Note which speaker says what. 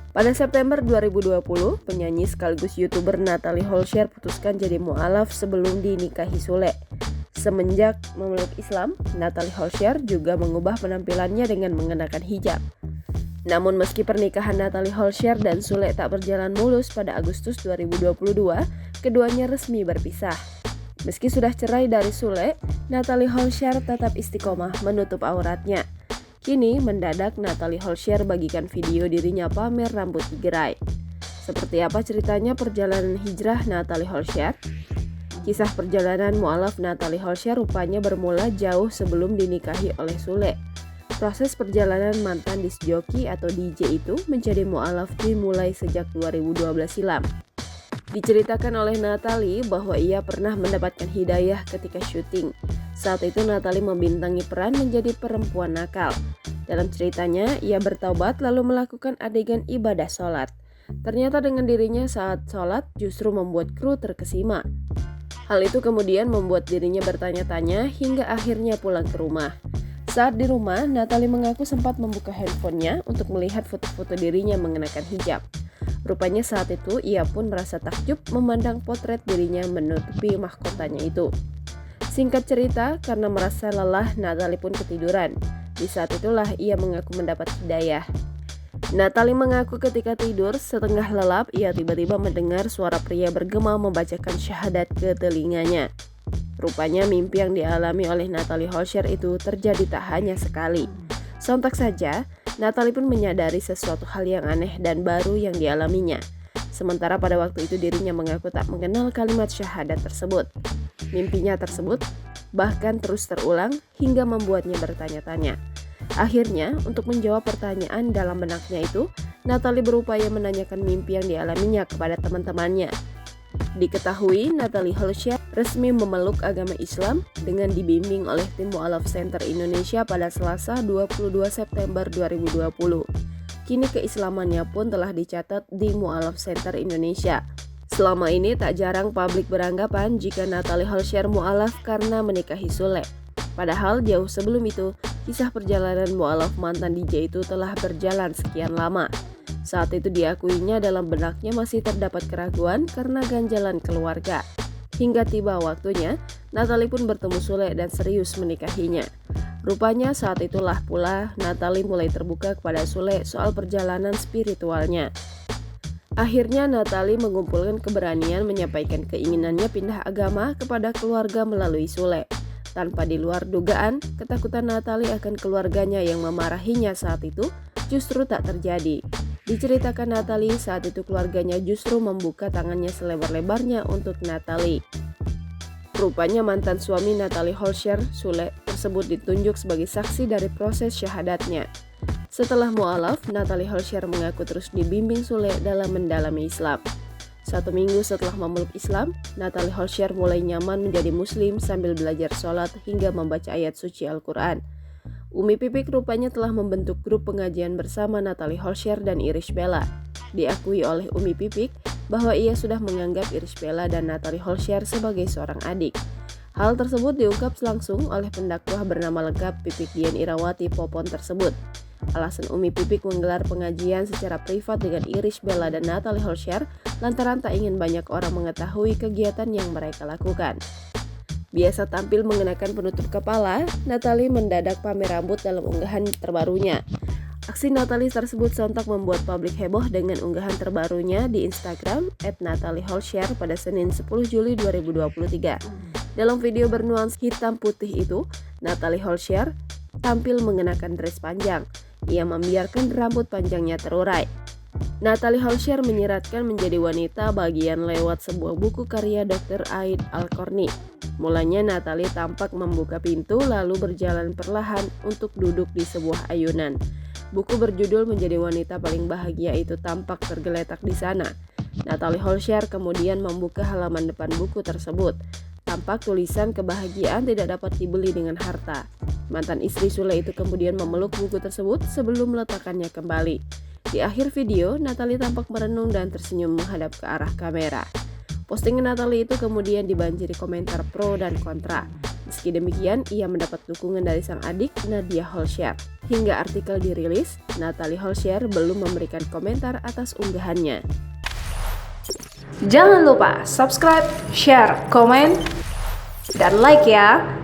Speaker 1: Pada September 2020, penyanyi sekaligus YouTuber Natalie Holscher putuskan jadi mu'alaf sebelum dinikahi Sule. Semenjak memeluk Islam, Natalie Holscher juga mengubah penampilannya dengan mengenakan hijab. Namun meski pernikahan Natalie Holscher dan Sule tak berjalan mulus pada Agustus 2022, keduanya resmi berpisah. Meski sudah cerai dari Sule, Natalie Holscher tetap istiqomah menutup auratnya. Kini mendadak Natalie Holscher bagikan video dirinya pamer rambut digerai. Seperti apa ceritanya perjalanan hijrah Natalie Holscher? Kisah perjalanan mu'alaf Natalie Holscher rupanya bermula jauh sebelum dinikahi oleh Sule. Proses perjalanan mantan disc jockey atau DJ itu menjadi mu'alaf dimulai sejak 2012 silam. Diceritakan oleh Natalie bahwa ia pernah mendapatkan hidayah ketika syuting. Saat itu Natalie membintangi peran menjadi perempuan nakal. Dalam ceritanya, ia bertaubat lalu melakukan adegan ibadah sholat. Ternyata dengan dirinya saat sholat justru membuat kru terkesima. Hal itu kemudian membuat dirinya bertanya-tanya hingga akhirnya pulang ke rumah. Saat di rumah, Natalie mengaku sempat membuka handphonenya untuk melihat foto-foto dirinya mengenakan hijab. Rupanya saat itu ia pun merasa takjub memandang potret dirinya menutupi mahkotanya itu. Singkat cerita, karena merasa lelah, Natalie pun ketiduran. Di saat itulah ia mengaku mendapat hidayah. Natalie mengaku ketika tidur, setengah lelap, ia tiba-tiba mendengar suara pria bergema membacakan syahadat ke telinganya. Rupanya mimpi yang dialami oleh Natalie Holscher itu terjadi tak hanya sekali. Sontak saja, Natalie pun menyadari sesuatu hal yang aneh dan baru yang dialaminya. Sementara pada waktu itu dirinya mengaku tak mengenal kalimat syahadat tersebut. Mimpinya tersebut bahkan terus terulang hingga membuatnya bertanya-tanya. Akhirnya, untuk menjawab pertanyaan dalam benaknya itu, Natalie berupaya menanyakan mimpi yang dialaminya kepada teman-temannya. Diketahui, Natalie Holscher resmi memeluk agama Islam dengan dibimbing oleh tim Mu'alaf Center Indonesia pada Selasa 22 September 2020. Kini keislamannya pun telah dicatat di Mu'alaf Center Indonesia. Selama ini tak jarang publik beranggapan jika Natalie Holscher mu'alaf karena menikahi Sule. Padahal jauh sebelum itu, kisah perjalanan mu'alaf mantan DJ itu telah berjalan sekian lama. Saat itu diakuinya dalam benaknya masih terdapat keraguan karena ganjalan keluarga. Hingga tiba waktunya, Natalie pun bertemu Sule dan serius menikahinya. Rupanya saat itulah pula Natalie mulai terbuka kepada Sule soal perjalanan spiritualnya. Akhirnya Natalie mengumpulkan keberanian menyampaikan keinginannya pindah agama kepada keluarga melalui Sule. Tanpa di luar dugaan, ketakutan Natalie akan keluarganya yang memarahinya saat itu justru tak terjadi. Diceritakan Natalie saat itu keluarganya justru membuka tangannya selebar-lebarnya untuk Natalie. Rupanya mantan suami Natalie Holscher, Sule, tersebut ditunjuk sebagai saksi dari proses syahadatnya. Setelah mu'alaf, Natalie Holscher mengaku terus dibimbing Sule dalam mendalami Islam. 1 minggu setelah memeluk Islam, Natalie Holscher mulai nyaman menjadi muslim sambil belajar sholat hingga membaca ayat suci Al-Quran. Umi Pipik rupanya telah membentuk grup pengajian bersama Natalie Holscher dan Irish Bella. Diakui oleh Umi Pipik bahwa ia sudah menganggap Irish Bella dan Natalie Holscher sebagai seorang adik. Hal tersebut diungkap langsung oleh pendakwah bernama lengkap Pipik Dian Irawati Popon tersebut. Alasan Umi Pipik menggelar pengajian secara privat dengan Irish Bella dan Natalie Holscher lantaran tak ingin banyak orang mengetahui kegiatan yang mereka lakukan. Biasa tampil mengenakan penutup kepala, Natalie mendadak pamer rambut dalam unggahan terbarunya. Aksi Natalie tersebut sontak membuat publik heboh dengan unggahan terbarunya di Instagram @NatalieHolscher pada Senin 10 Juli 2023. Dalam video bernuansa hitam putih itu, Natalie Holscher tampil mengenakan dress panjang. Ia membiarkan rambut panjangnya terurai. Natalie Holscher menyiratkan menjadi wanita bagian lewat sebuah buku karya Dr. Aid Al-Korni. Mulanya Natalie tampak membuka pintu lalu berjalan perlahan untuk duduk di sebuah ayunan. Buku berjudul Menjadi Wanita Paling Bahagia itu tampak tergeletak di sana. Natalie Holscher kemudian membuka halaman depan buku tersebut. Tampak tulisan kebahagiaan tidak dapat dibeli dengan harta. Mantan istri Sule itu kemudian memeluk buku tersebut sebelum meletakkannya kembali. Di akhir video, Natalie tampak merenung dan tersenyum menghadap ke arah kamera. Postingan Natalie itu kemudian dibanjiri komentar pro dan kontra. Meski demikian, ia mendapat dukungan dari sang adik, Nadia Holscher. Hingga artikel dirilis, Natalie Holscher belum memberikan komentar atas unggahannya.
Speaker 2: Jangan lupa subscribe, share, komen, dan like ya!